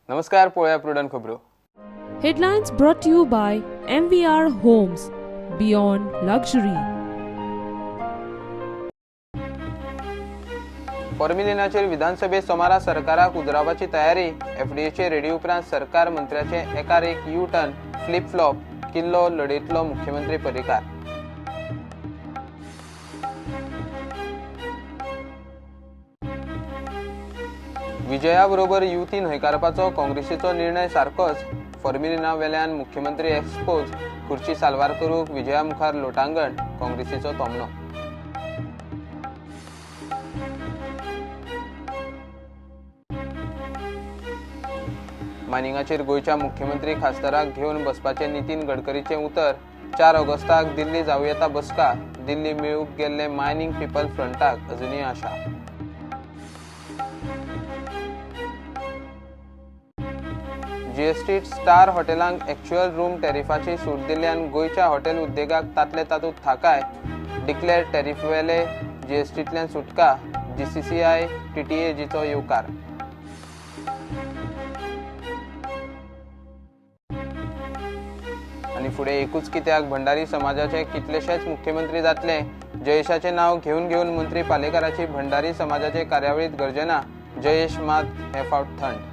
नमस्कार, पोळ्या प्रुडंट खबरो. Headlines brought to you by MVR Homes, Beyond Luxury. फॉर्म्युलिनाचेर विधानसभेत सोमारा सरकाराक उजरावपाची तयारी. एफडीएचे रेडी उपरांत सरकार मंत्र्याचे एकार एक यू टर्न फ्लिप फ्लॉप किल्लो लढयतलो मुख्यमंत्री पर्रीकार. विजया बरोबर युती न्हयकारपाचो काँग्रेसीचो निर्णय सारकोच. फॉर्म्युलिना वेल्यान मुख्यमंत्री एक्सपोज, खुर्ची साल्वार करूंक विजया मुखार लोटांगण, काँग्रेसीचो तोमणो. मायनिंगाचेर गोंयच्या मुख्यमंत्री खासदाराक घेवन बसपाचे नितीन गडकरीचे उतर. 4 ऑगस्टाक दिल्ली जावं येता बसका. दिल्ली मेळूंक गेल्ले मायनिंग पीपल फ्रंटाक अजुनूय आशा. जीएसटी स्टार हॉटेलांक एक्च्युअल रूम टॅरिफाची सूट दिल्ल्यान गोंयच्या हॉटेल उद्देगाक तातले तातूंत थाकाय. डिक्लेअर टॅरिफवेले जीएसटींतल्यान सुटका. जीसीसीआय टीटीएजीचो येवकार. आनी फुडें एकूच कित्याक भंडारी समाजाचे कितलेशेच मुख्यमंत्री जातले. जयेशाचे नाव घेवन घेवन मंत्री पालेकाराची भंडारी समाजाचे कार्यावळीत गर्जना. जयेश मात हे फावट थंड.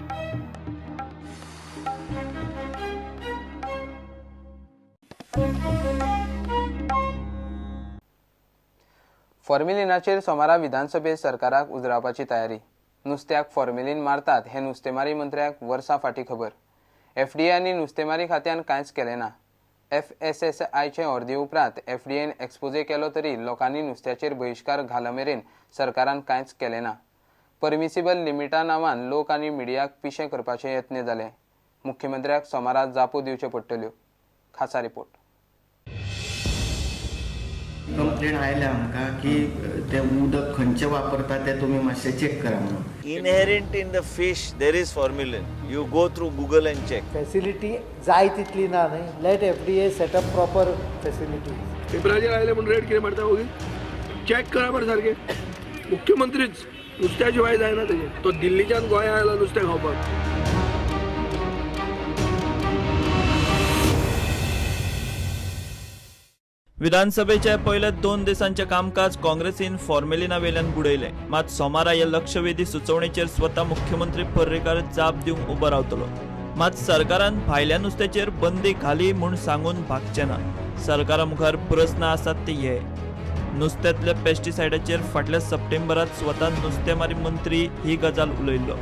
फॉर्म्युलिनाचेर सोमारा विधानसभेत सरकाराक उजरावपाची तयारी. नुस्त्याक फॉर्म्युलिन मारतात हे नुस्तेमारी मंत्र्याक वर्सां फाटीं खबर. एफडीएनी नुस्तेमारी खात्यान कांयच केलें ना. एफएसएसआयचे अर्दे उपरांत एफडीएन एक्सपोजे केलो तरी लोकांनी नुस्त्याचेर बहिष्कार घालमेरेन सरकारान कांयच केलें ना. परमिसिबल लिमिटा नांवान लोक आनी मिडियाक पिशें करपाचे यत्न जाले. मुख्यमंत्र्याक सोमारा जापो दिवच्यो पडटल्यो. खासा रिपोर्ट. कंप्लेंट आयल्या आमकां की ते उदक खंयचें वापरता ते तुमी मातशें चेक करा म्हणून. Inherent in the fish there is formalin. You go through Google and check. Facility जाय तितली ना न्हय. Let FDA set up proper facility. पेपराचेर आयले म्हणून रेड कितें मारता ओगी चॅक करा मरे सारकें. मुख्यमंत्रीच नुस्त्या शिवाय जायना तेजे. तो दिल्लीच्यान गोंया आयला नुस्तें खावपाक. विधानसभेच्या पयल्या 2 दिसांचे कामकाज काँग्रेसीन फॉर्म्युलिना वेल्यान बुडयले. मात सोमारा ह्या लक्षवेधी सुचोवणेचेर स्वता मुख्यमंत्री पर्रीकार जाप दिवंक उबो रावतलो. मात सरकारान भायल्या नुस्त्याचेर बंदी घाली म्हूण सांगून भागचे ना. सरकारा मुखार प्रस्न आसात ते हे. नुस्त्यातल्या पेस्टिसायडाचेर फाटल्या सप्टेंबरांत स्वता नुस्तेमारी मंत्री ही गजाल उलयल्लो.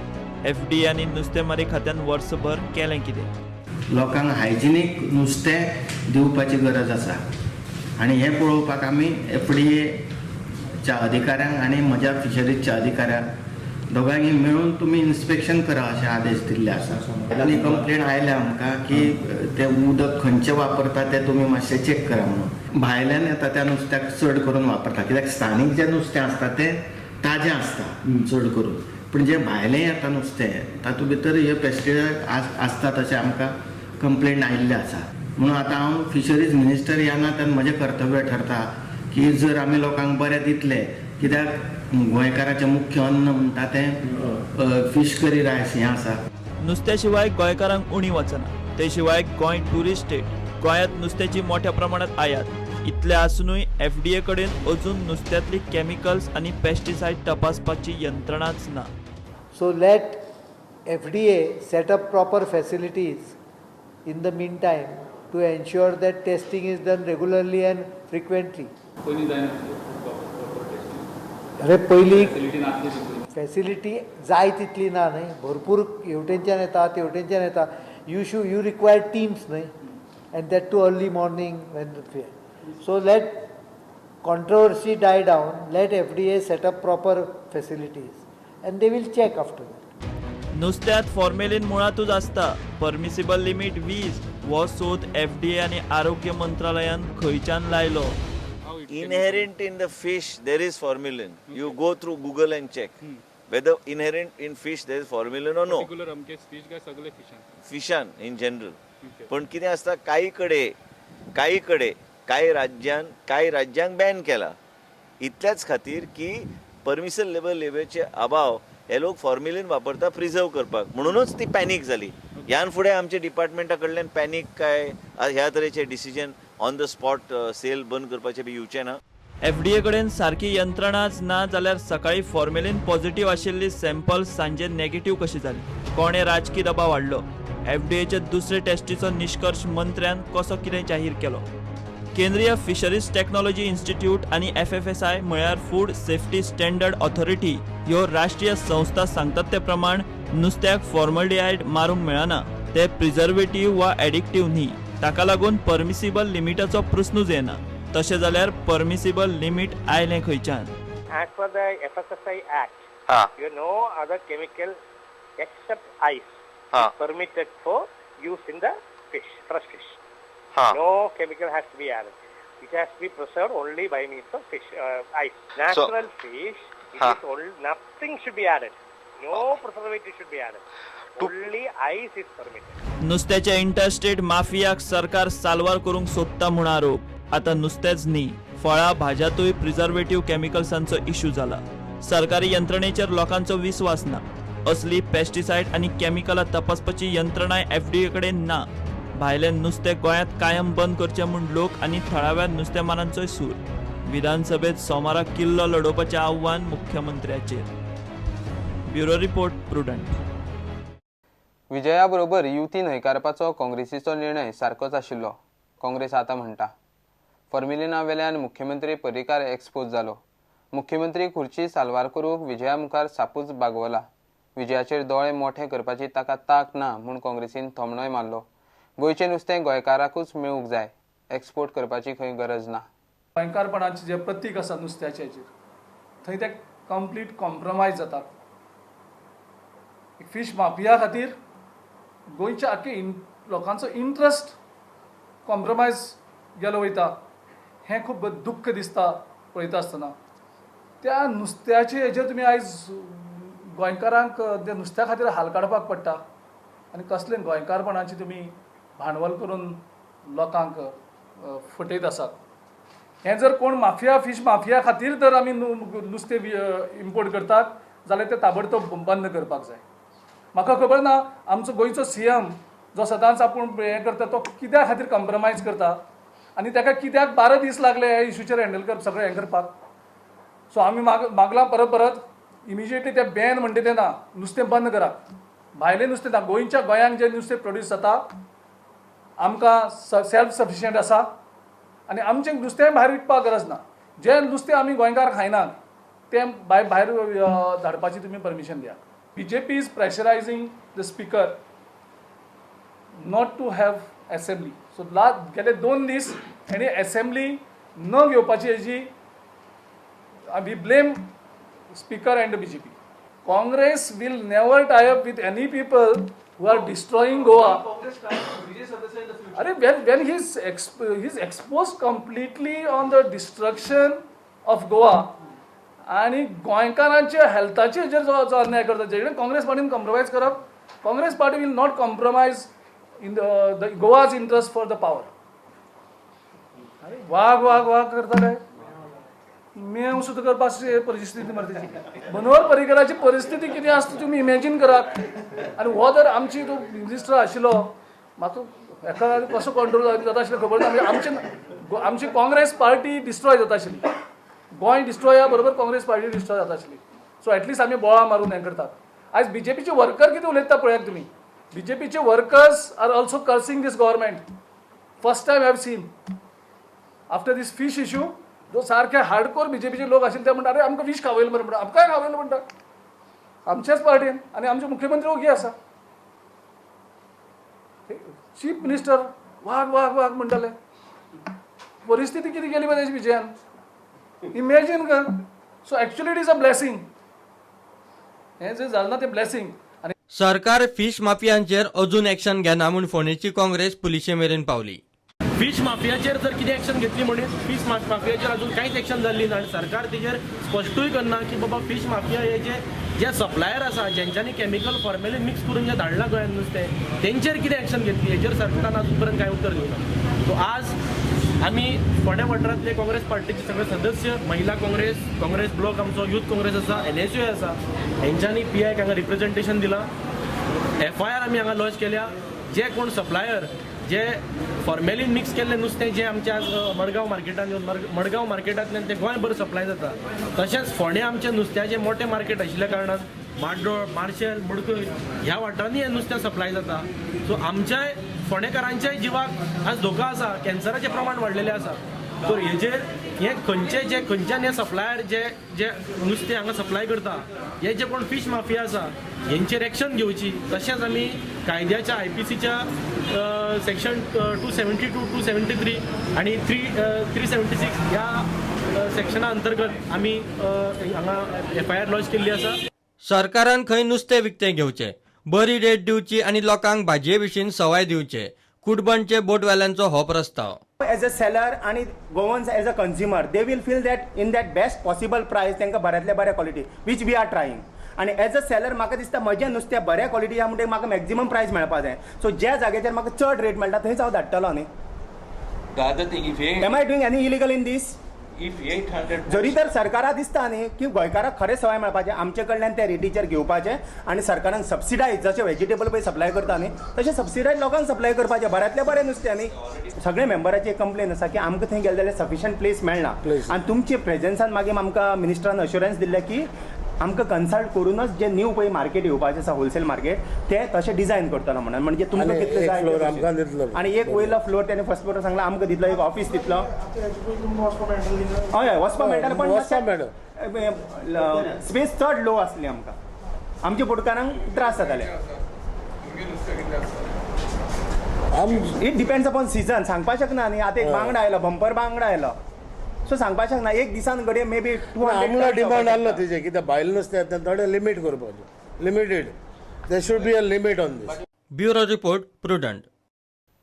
एफडीए आनी नुस्तेमारी खात्यान वर्सभर केलें कितें? लोकांक हायजिनीक नुस्तें दिवपाची गरज आसा आनी हें पळोवपाक आमी एफडीएच्या अधिकाऱ्यांक आनी म्हज्या फिशरीजच्या अधिकाऱ्यांक दोगांनी मेळून तुमी इन्स्पेक्शन करा अशे आदेश दिल्ले आसा. आनी कंप्लेंट आयल्या आमकां की ते उदक खंयचें वापरता ते तुमी मातशें चेक करा म्हणून. भायल्यान येता त्या नुस्त्याक चड करून वापरता कित्याक स्थानीक जें नुस्तें आसता तें ताजें आसता चड करून. पूण जें भायलें येता नुस्तें तातूंत भितर हे पेस्टिसायड आसतात अशें आमकां कंप्लेंट आयिल्ले आसा. म्हणून आतां हांव फिशरीज मिनिस्टर ह्या नात्यान म्हजें कर्तव्य ठरता की जर आमी लोकांक बरें दितले कित्याक गोंयकाराचें मुख्य अन्न म्हणटा तें फीश करी रायस हें आसा. नुस्त्या शिवाय गोंयकारांक उणी वचना. ते शिवाय गोंय टुरिस्ट स्टेट. गोंयांत नुस्त्याची मोठ्या प्रमाणात आयात. इतले आसूनय एफडीए कडेन अजून नुस्त्यातली केमिकल्स आनी पेस्टिसायड तपासपाची यंत्रणाच ना. So let FDA set up proper facilities in the meantime to ensure that testing is done regularly and frequently. अरे पयली फॅसिलिटी जाय तितली ना न्हय. भरपूर हेवटेनच्यान येता तेवटेनच्यान येता. यू रिक्वायर टीम्स न्हय end that too early morning Wien so let controversy die down. Let FDA set up proper facilities and they will check after that. नुस्त्यात फॉर्मेलिन मुळातूच आसता. परमिसिबल लिमिट 20 हो सोद एफडीए आनी आरोग्य मंत्रालयान खंयच्यान लायलो. Inherent in the fish there is formalin. You go through Google and check whether inherent in fish there is formalin or no. Fishan in general. पण कितें आसता काही कडे काही राज्यांक बॅन केला. इतल्याच खातीर की परमिसिबल लेवलचे अभाव हे लोक फॉर्म्युलिन वापरता प्रिझर्व करपाक, म्हणूनच ती पॅनीक जाली. ह्यान फुडें आमच्या डिपार्टमेंटा कडल्यान पॅनीक काय ह्या तरेचे decision on the spot sale बंद करपाचे बी येवचे ना. FDA कडेन सारकी यंत्रणाच ना जाल्यार सकाळी फॉर्मेलिन पॉझिटिव्ह आशिल्ली सॅम्पल सांजे नेगेटिव्ह कशी जाली? कोणे राजकीय दबाव वाडलो? FDAचे दुसरे टेस्टीचो निष्कर्ष मंत्र्यान कसो कितें जाहीर केलो? केंद्रीय फिशरीज टेक्नॉलॉजी इन्स्टिट्यूट आणि FFSI म्हळ्यार फूड सेफ्टी स्टँडर्ड ऑथॉरिटी ह्यो राष्ट्रीय संस्था सांगतात ते प्रमाण नुस्त्याक फॉर्मल्डिहायड मारूंक मेळना, ते प्रिझर्वेटिव्ह वा एडिक्टिव्ह न्ही. ताका लागून परमिसिबल लिमिटाचो प्रस्नूच येना. तशें जाल्यार परमिसिबल लिमीट आयलें खंयच्यान? As per the FSSAI Act, no other chemical except ice is permitted for use in the fish, fresh fish. No chemical has to be added. It has to be preserved only by means of fish, ice. Natural fish, it is nothing should be added. No preservative should be added. Only ice is permitted. नुस्त्याच्या interstate माफियाक सरकार साल्वार करूंक सोदता म्हूण आरोप. आता नुस्तेच न्ही, फळां भाज्यातूय प्रिझर्वेटिव्ह केमिकल्सांचो इश्यू जाला. सरकारी यंत्रणेचेर लोकांचो विस्वास ना. असली पेस्टिसायड आनी केमिकलां तपासपाची यंत्रणाय FDA कडेन ना. भायलें नुस्तें गोंयांत कायम बंद करचें म्हूण लोक आनी थळाव्या नुस्तेमारांचोय सूर. विधानसभेत सोमारा किल्लो लडोवपाचें आव्हान मुख्यमंत्र्याचेर. Bureau report, Prudent. विजया बरोबर युती न्हयकारपाचो काँग्रेसीचो निर्णय सारकोच आशिल्लो, काँग्रेस आतां म्हणटा. फॉर्म्युलिना वेल्यान मुख्यमंत्री पर्रीकार एक्सपोज जालो. मुख्यमंत्री खुर्ची साल्वार करूंक विजया मुखार सापूच बागवला. विजयाचेर दोळे मोठे करपाची ताका तांक ना म्हूण काँग्रेसीन थोमणोय मारलो. गोंयचें नुस्तें गोंयकाराकूच मेळूंक जाय, एक्सपोर्ट करपाची खंय गरज ना. गोंयकारपणाचें जें प्रतीक आसा नुस्त्याचें थंय तें कंप्लीट कॉम्प्रमायज जाता. फीश माफिया खातीर गोंयच्या आख्खे लोकांचो इंट्रस्ट कॉम्प्रमायज गेलो वयता. हें खूब दुख्ख दिसता पळयता आसतना. त्या नुस्त्याचे हेजेर तुमी आयज गोंयकारांक त्या नुस्त्या खातीर हाल काडपाक पडटा आनी कसलें गोंयकारपणाचें तुमी भांडवल करून लोकांक फटयत आसात. हें जर कोण माफिया फीश माफिया खातीर जर आमी नुस्तें इम्पोर्ट करतात जाल्यार तें ताबडतोब बंद करपाक जाय. म्हाका खबर ना आमचो गोंयचो CM जो सदांच आपूण हें करता तो कित्या खातीर कॉम्प्रमायज करता आनी ताका कित्याक 12 दीस लागले ह्या इश्यूचेर हँडल सगळें हें करपाक. सो आमी मागलां परत इमिजिएटली तें बॅन म्हणटा तें ना, नुस्तें बंद करात. भायलें नुस्तें ना, गोंयांत जें नुस्तें प्रोड्यूस जाता आमकां सेल्फ सफिशियंट आसा आनी आमचें नुस्तें भायर विकपाक गरज ना. जें नुस्तें आमी गोंयकार खायनात तें भायर धाडपाची तुमी परमिशन दिया. BJP is pressurizing the speaker not to have assembly. So गेले 2 दीस हेणी assembly न घेवपाची हेजी we blame speaker and the BJP. Congress will never tie up with any people who are destroying Goa. When he's exposed completely on the destruction of Goa आणि गोंयकारांच्या हेल्थाचेर जो अन्याय करता जे कडेन काँग्रेस पार्टीन कॉम्प्रमायज करप. Congress party will not compromise in the Goa's interest for the power. अरे वाग करताले मेव सुद्दां करपाची परिस्थिती मारता. मनोहर पर्रीकराची परिस्थिती कितें आसता तुमी इमॅजीन करात. आनी हो जर आमची तो मिनिस्टर आशिल्लो म्हाका हेका कसो कंट्रोल जाता आशिल्लो खबर ना. आमची काँग्रेस पार्टी डिस्ट्रॉय जाता आशिल्ली. गोंय डिस्ट्रॉया बरोबर काँग्रेस पार्टी डिस्ट्रॉय जाता आशिल्ली. सो एटलीस्ट आमी बोळा मारून हें करतात. आयज BJPचे वर्कर कितें उलयता पळयात तुमी. BJPचे workers are also cursing this government. First time have seen after this fish issue जो सारके हार्डकोर BJPचे लोक आशिल्ले ते म्हणटा अरे आमकां फीश खावयलो मरे म्हणटा. आमकांय खावयलो म्हणटा आमच्याच पार्टीन आनी आमचे मुख्यमंत्री ओगी आसा. चीफ मिनिस्टर वाग म्हणटाले. परिस्थिती कितें केली तेजी विजयान इमॅजीन कर. So actually it is a blessing. हें जें जालें ना तें ब्लेसिंग. सरकार फिश माफियांचेर अजून एक्शन घेना म्हूण फोंडेची काँग्रेस पुलिशे मेरेन पावली. फिश माफियाचेर जर कितें एक्शन घेतली म्हणून फिश माफियाचेर अजून कांयच एक्शन जाल्ली ना. आनी सरकार तेजेर स्पश्टूय करना की बाबा फिश माफिया हे जे सप्लायर आसा जेंच्यांनी केमिकल फॉर्मेलिन मिक्स करून जे धाडलां गोंयांत नुस्तें तेंचेर कितें एक्शन घेतली हेजेर सरकारान अजून पर्यंत कांय उत्तर दिवना. सो आज आम्ही फोंड्या वाठारांतले काँग्रेस पार्टीचे सगळे सदस्य, महिला काँग्रेस, काँग्रेस ब्लॉक आमचो, यूथ काँग्रेस आसा, NSU आसा, हेंच्यांनी PI हांगा रिप्रेझेंटेशन दिलां. FIR आमी हांगा लॉन्च केल्या. जे कोण सप्लायर जे फॉर्मेलीन मिक्स केल्लें नुस्तें जें आमच्या आज मडगांव मार्केटांत येवन मडगांव मार्केटांतल्यान तें गोंयभर सप्लाय जाता, तशेंच फोंड्या आमच्या नुस्त्याचें मोठें मार्केट आशिल्ल्या कारणान माड्डोळ, मार्शेल, मडकय ह्या वाठारांनी हें नुस्तें सप्लाय जाता. सो आमच्या फोंडेकारांच्याय जिवाक आज धोका आसा, कॅन्सराचें प्रमाण वाडलेलें आसा. तर हेजेर हे खंयच्यान हे सप्लायर जे नुस्तें हांगा सप्लाय करता, हे जे कोण फीश माफिया आसा हेंचेर एक्शन घेवची. तशेंच आमी कायद्याच्या IPCच्या सेक्शन 272, 273 आणि 376 ह्या सेक्शना अंतर्गत आमी हांगा FIR लॉन्च केल्ली आसा. सरकारान खंय नुस्तें विकतें घेवचें, बरी रेट दिवची आनी लोकांक भाजये विशीं सवाय दिवचे, कुडबणचे बोटवेल्यांचो हो प्रस्ताव. As a seller and governments as a consumer, they will feel that in that best possible price तांकां बऱ्यांतल्या बऱ्या quality which we are trying. आणि एज अ सेलर म्हाका दिसता म्हजें नुस्तें बऱ्या क्वॉलिटी आहा म्हणटकीर म्हाका मॅक्झिमम प्रायस मेळपा जाय. सो ज्या जाग्याचेर म्हाका चड रेट मेळटा थंयच हांव धाडटलो न्ही. Am I doing any illegal in this? जरी तर सरकाराक दिसता न्ही की गोंयकाराक खरें सवाय मेळपाचें, आमचे कडल्यान त्या रेटीचेर घेवपाचें आनी सरकारान सबसिडायज जशें व्हेजिटेबल पळय सप्लाय करता न्ही तशें सबसिडायज लोकांक सप्लाय करपाचें बऱ्यांतलें बरें नुस्तें न्ही. सगळे मेंबराची एक कंप्लेन आसा की आमकां थंय गेले जाल्यार सफिशियंट प्लेस मेळना आनी तुमचे प्रेझेन्सान मागीर आमकां मिनिस्टरान अश्युरन्स दिल्ले की आमकां कन्सल्ट करूनच जे न्यू पळय मार्केट येवपाचें आसा होलसेल मार्केट ते तशें डिझायन करतलो म्हणून, म्हणजे तुमकां कितले जाय आनी एक वयलो फ्लोर त्याने फर्स्ट फ्लोर सांगला आमकां दितलो, एक ऑफिस दितलो. हय वचपा मेळटा पण स्पेस चड लो आसली आमकां, आमच्या फुडकारांक त्रास जाताले. इट डिपेंड्स अपॉन सिजन, सांगपाक शकना न्ही. आतां एक बांगडा आयलो, बंपर बांगडा आयलो, सो सांगपाक शकना एक दिसान घडये मे बी 200 डिमांड आसलो तेजे कित्याक भायले नुस्तें येता थोडे लिमीट करपाचें, limited. There should be a limit on this. Bureau report, prudent.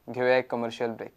घेऊया एक कमर्शियल ब्रेक.